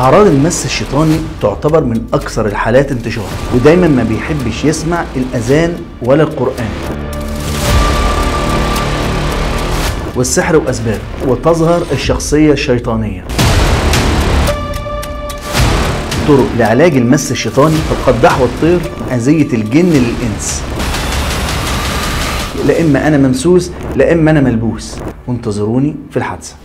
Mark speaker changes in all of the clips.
Speaker 1: أعراض المس الشيطاني تعتبر من أكثر الحالات انتشارا، ودايما ما بيحبش يسمع الأذان ولا القرآن والسحر وأسبابه، وتظهر الشخصية الشيطانية. طرق لعلاج المس الشيطاني: القداح والطير، أذية الجن للإنس. لا إما أنا ممسوس لا إما أنا ملبوس. وانتظروني في الحادثة.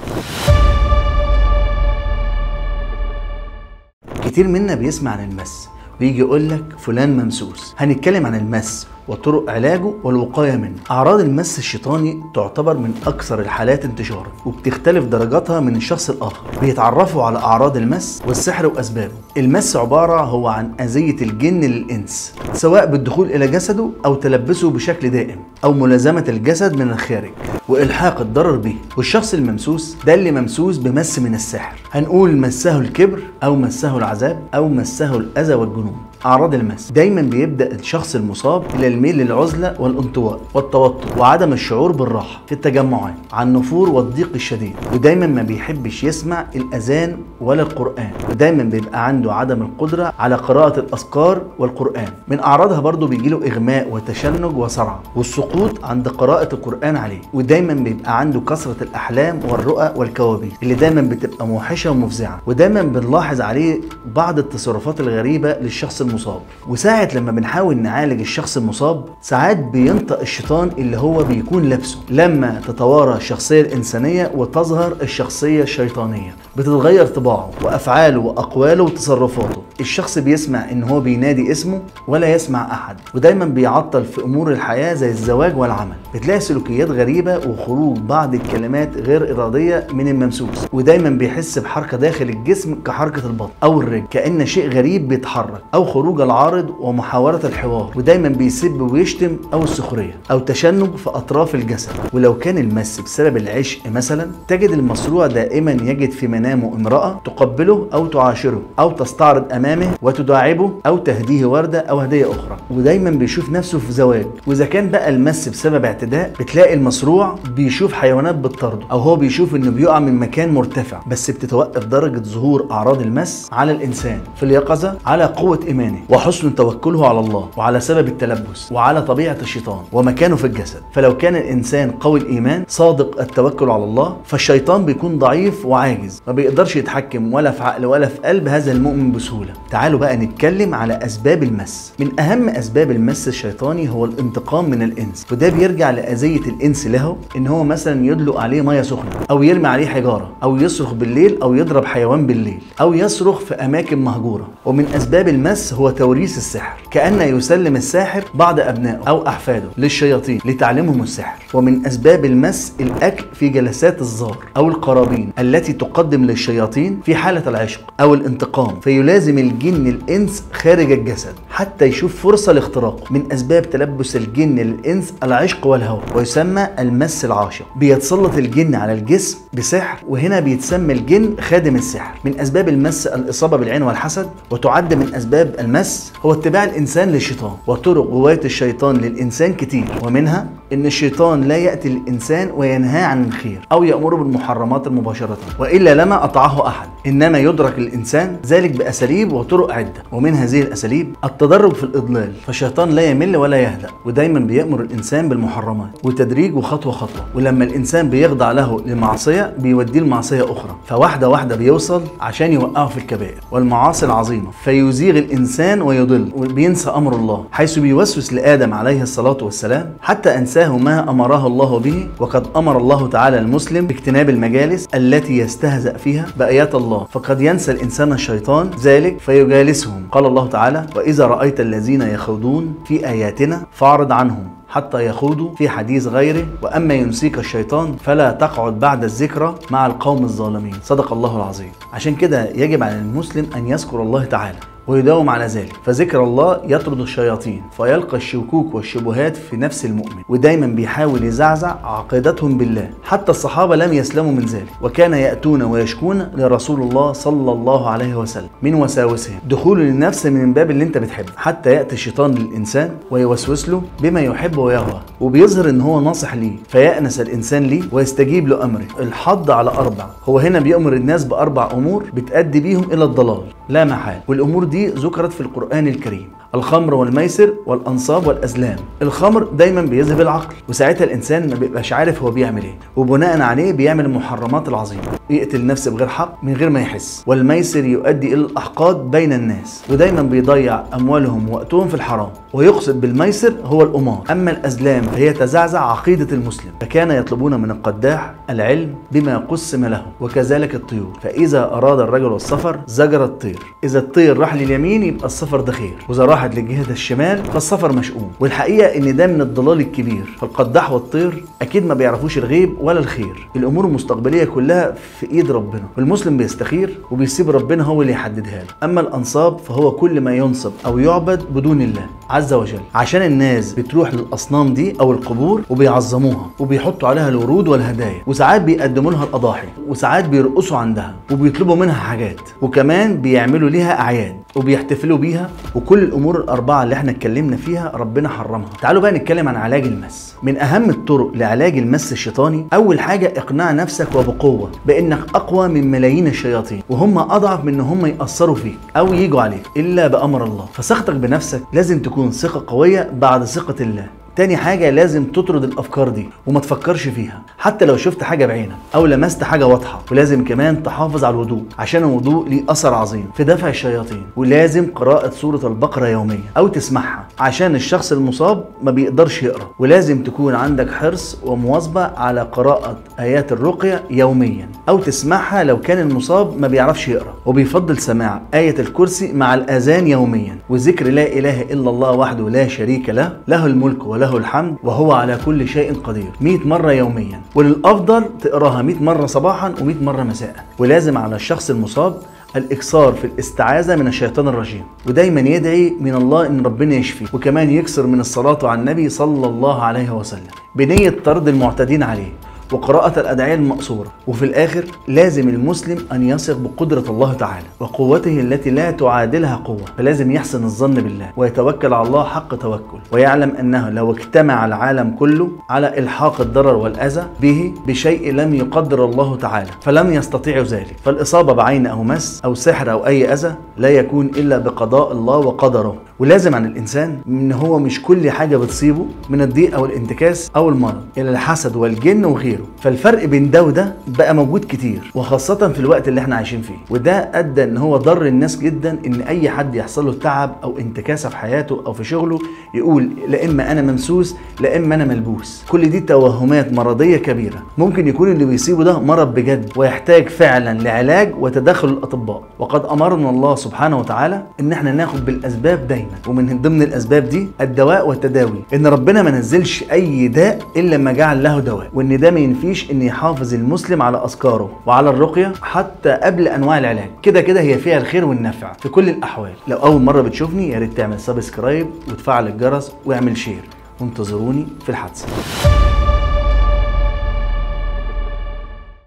Speaker 1: كتير منا بيسمع عن المس ويجي يقول لك فلان ممسوس. هنتكلم عن المس وطرق علاجه والوقاية منه. أعراض المس الشيطاني تعتبر من أكثر الحالات انتشارا، وبتختلف درجاتها من الشخص الآخر. بيتعرفوا على أعراض المس والسحر وأسبابه. المس عبارة هو عن أذية الجن للإنس، سواء بالدخول إلى جسده أو تلبسه بشكل دائم أو ملازمة الجسد من الخارج وإلحاق الضرر به. والشخص الممسوس ده اللي ممسوس بمس من السحر. هنقول مسه الكبر أو مسه العذاب أو مسه الأذى والجنون. أعراض المس: دايما بيبدأ الشخص المصاب إلى الميل للعزلة والانطواء والتوتر وعدم الشعور بالراحة في التجمعات، عن النفور والضيق الشديد، ودايما ما بيحبش يسمع الأذان ولا القرآن، ودايما بيبقى عنده عدم القدرة على قراءة الأذكار والقرآن. من أعراضها برضو بيجيله إغماء وتشنج وصرع والسقوط عند قراءة القرآن عليه، ودايما بيبقى عنده كثرة الأحلام والرؤى والكوابيس اللي دايما بتبقى موحشة ومفزعة، ودايما بنلاحظ عليه بعض التصرفات الغريبة للشخص المصاب. وساعة لما بنحاول نعالج الشخص المصاب ساعات بينطق الشيطان اللي هو بيكون لابسه. لما تتوارى الشخصية الإنسانية وتظهر الشخصية الشيطانية بتتغير طباعه وأفعاله وأقواله وتصرفاته. الشخص بيسمع إن هو بينادي اسمه ولا يسمع أحد، ودايما بيعطل في أمور الحياة زي الزواج والعمل. بتلاقي سلوكيات غريبة وخروج بعض الكلمات غير إرادية من الممسوس، ودايما بيحس بحركة داخل الجسم كحركة البطن أو الرجل، كأن شيء غريب بيتحرك، أو خروج العارض ومحاولة الحوار، ودايما بيسب ويشتم أو السخرية أو تشنج في أطراف الجسد. ولو كان المس بسبب العشق مثلا، تجد المصروع دائما يجد في منامه امرأة تقبله أو تعاشره أو تستعرض أمامه وتداعبه أو تهديه وردة أو هدية أخرى، ودايما بيشوف نفسه في زواج. وإذا كان بقى المس بسبب اعتداء، بتلاقي المصروع بيشوف حيوانات بتطارده، أو هو بيشوف إنه بيقع من مكان مرتفع. بس بتتوقف درجة ظهور أعراض المس على الإنسان في اليقظة، على قوة إيمانه وحسن توكله على الله، وعلى سبب التلبس، وعلى طبيعة الشيطان ومكانه في الجسد. فلو كان الإنسان قوي الإيمان صادق التوكل على الله، فالشيطان بيكون ضعيف وعاجز، ما بيقدرش يتحكم ولا في عقل ولا في قلب هذا المؤمن بسهولة. تعالوا بقى نتكلم على أسباب المس. من أهم أسباب المس الشيطاني هو الانتقام من الإنس، وده بيرجع لأذية الإنس له، إن هو مثلا يدلق عليه مية سخنة، أو يرمي عليه حجارة، أو يصرخ بالليل، أو يضرب حيوان بالليل، أو يصرخ في أماكن مهجورة. ومن أسباب المس هو توريث السحر، كأن يسلم الساحر بعض أبنائه أو أحفاده للشياطين لتعلمهم السحر. ومن أسباب المس الأكل في جلسات الزار أو القرابين التي تقدم للشياطين في حالة العشق أو الانتقام، فيلازم الجن الإنس خارج الجسد حتى يشوف فرصة لاختراقه. من أسباب تلبس الجن للإنس العشق والهوى، ويسمى المس العاشق. بيتسلط الجن على الجسم بسحر، وهنا بيتسمى الجن خادم السحر. من أسباب المس الإصابة بالعين والحسد، وتعد من أسباب المس هو اتباع الإنسان للشيطان. وطرق غواية الشيطان للإنسان كتير، ومنها إن الشيطان لا يأتي للإنسان وينهاه عن الخير أو يأمره بالمحرمات مباشرة، وإلا لما أطاعه أحد، إنما يدرك الإنسان ذلك بأساليب وطرق عدة. ومن هذه الأساليب التدرج في الإضلال، فالشيطان لا يمل ولا يهدأ، ودايما بيأمر الإنسان بالمحرمات وتدريج وخطوة خطوة. ولما الإنسان بيخضع له لمعصية بيوديه لمعصية أخرى، فواحدة واحدة بيوصل عشان يوقعه في الكبائر والمعاصي العظيمة، فيزيغ الإنسان ويضل وبينسى أمر الله، حيث بيوسوس لآدم عليه الصلاة والسلام حتى أنساه ما أمره الله به. وقد أمر الله تعالى المسلم باجتناب المجالس التي يستهزأ فيها بآيات الله، فقد ينسى الإنسان الشيطان ذلك فيجالسهم. قال الله تعالى: وإذا رأيت الذين يخوضون في آياتنا فاعرض عنهم حتى يخوضوا في حديث غيره، وأما ينسيك الشيطان فلا تقعد بعد الذكرى مع القوم الظالمين. صدق الله العظيم. عشان كده يجب على المسلم أن يذكر الله تعالى ويداوم على ذلك، فذكر الله يطرد الشياطين فيلقى الشكوك والشبهات في نفس المؤمن، ودايما بيحاول يزعزع عقيدتهم بالله. حتى الصحابة لم يسلموا من ذلك، وكان يأتون ويشكون لرسول الله صلى الله عليه وسلم من وساوسهم، دخول للنفس من باب اللي انت بتحبه، حتى يأتي الشيطان للإنسان ويوسوس له بما يحب ويهوى، وبيظهر ان هو ناصح ليه فيأنس الإنسان ليه ويستجيب لأمره. الحض على 4، هو هنا بيأمر الناس ب4 أمور بتأدي بيهم إلى الضلال لا محال، والأمور دي ذكرت في القرآن الكريم: الخمر والميسر والأنصاب والأزلام. الخمر دايما بيذهب العقل، وساعتها الإنسان ما بيبقاش عارف هو بيعمل ايه، وبناء عليه بيعمل المحرمات العظيمة، يقتل نفسه بغير حق من غير ما يحس. والميسر يؤدي إلى الأحقاد بين الناس، ودايما بيضيع أموالهم ووقتهم في الحرام، ويقصد بالميسر هو القمار. أما الأزلام فهي تزعزع عقيدة المسلم، فكان يطلبون من القداح العلم بما قسم له، وكذلك الطيور، فإذا أراد الرجل السفر زجر الطير، إذا الطير راح لليمين يبقى السفر ده خير، وإذا راحت لجهة الشمال فالسفر مشؤوم. والحقيقة إن ده من الضلال الكبير، فالقداح والطير أكيد ما بيعرفوش الغيب ولا الخير، الأمور المستقبلية كلها في إيد ربنا، والمسلم بيستخير وبيسيب ربنا هو اللي يحددها له. أما الأنصاب فهو كل ما ينصب أو يعبد بدون الله عز وجل، عشان الناس بتروح للأصنام دي أو القبور وبيعظموها وبيحطوا عليها الورود والهدايا، وساعات بيقدموا لها الأضاحي، وساعات بيرقصوا عندها وبيطلبوا منها حاجات، وكمان بيعملوا ليها أعياد وبيحتفلوا بيها. وكل الأمور الأربعة اللي احنا اتكلمنا فيها ربنا حرمها. تعالوا بقى نتكلم عن علاج المس. من أهم الطرق لعلاج المس الشيطاني، أول حاجة اقناع نفسك وبقوة بأنك أقوى من ملايين الشياطين، وهم أضعف من إن هم يأثروا فيك أو يجوا عليك إلا بأمر الله. فثقتك بنفسك لازم تكون ثقة قوية بعد ثقة الله. تاني حاجة لازم تطرد الأفكار دي وما تفكرش فيها حتى لو شفت حاجة بعينك أو لمست حاجة واضحة. ولازم كمان تحافظ على الوضوء، عشان الوضوء ليه أثر عظيم في دفع الشياطين. ولازم قراءة سورة البقرة يوميا أو تسمعها، عشان الشخص المصاب ما بيقدرش يقرأ. ولازم تكون عندك حرص ومواظبة على قراءة آيات الرقية يوميا أو تسمعها لو كان المصاب ما بيعرفش يقرأ. وبيفضل سماع آية الكرسي مع الأذان يوميا، وذكر لا إله إلا الله وحده لا شريك له، له الملك وله الحمد وهو على كل شيء قدير 100 مرة يوميا، وللأفضل تقراها 100 مرة صباحا و100 مرة مساء. ولازم على الشخص المصاب الإكثار في الاستعاذة من الشيطان الرجيم، ودايما يدعي من الله إن ربنا يشفيه، وكمان يكثر من الصلاة على النبي صلى الله عليه وسلم بنية طرد المعتدين عليه وقراءة الأدعية المأثورة. وفي الآخر لازم المسلم أن يثق بقدرة الله تعالى وقوته التي لا تعادلها قوة، فلازم يحسن الظن بالله ويتوكل على الله حق توكل، ويعلم أنه لو اجتمع العالم كله على إلحاق الضرر والأذى به بشيء لم يقدر الله تعالى فلم يستطيعوا ذلك. فالإصابة بعين أو مس أو سحر أو أي أذى لا يكون إلا بقضاء الله وقدره. ولازم عن الإنسان إن هو مش كل حاجة بتصيبه من الضيق أو الانتكاس أو المرض إلى الحسد والجن وغيره، فالفرق بين ده وده بقى موجود كتير، وخاصة في الوقت اللي احنا عايشين فيه. وده أدى إن هو ضر الناس جدا، إن أي حد يحصل له تعب أو انتكاسة في حياته أو في شغله يقول لا إما أنا ممسوس لا إما أنا ملبوس. كل دي توهمات مرضية كبيرة، ممكن يكون اللي بيصيبه ده مرض بجد ويحتاج فعلا لعلاج وتدخل الأطباء. وقد أمرنا الله سبحانه وتعالى إن احنا ناخد بالأسباب دايما، ومن ضمن الأسباب دي الدواء والتداوي، إن ربنا ما نزلش أي داء إلا ما جعل له دواء، وإن ده ما ينفيش إن يحافظ المسلم على أذكاره وعلى الرقية حتى قبل أنواع العلاج. كده كده هي فيها الخير والنفع في كل الأحوال. لو أول مرة بتشوفني يا ريت تعمل سبسكرايب وتفعل الجرس واعمل شير، وانتظروني في الحادثة.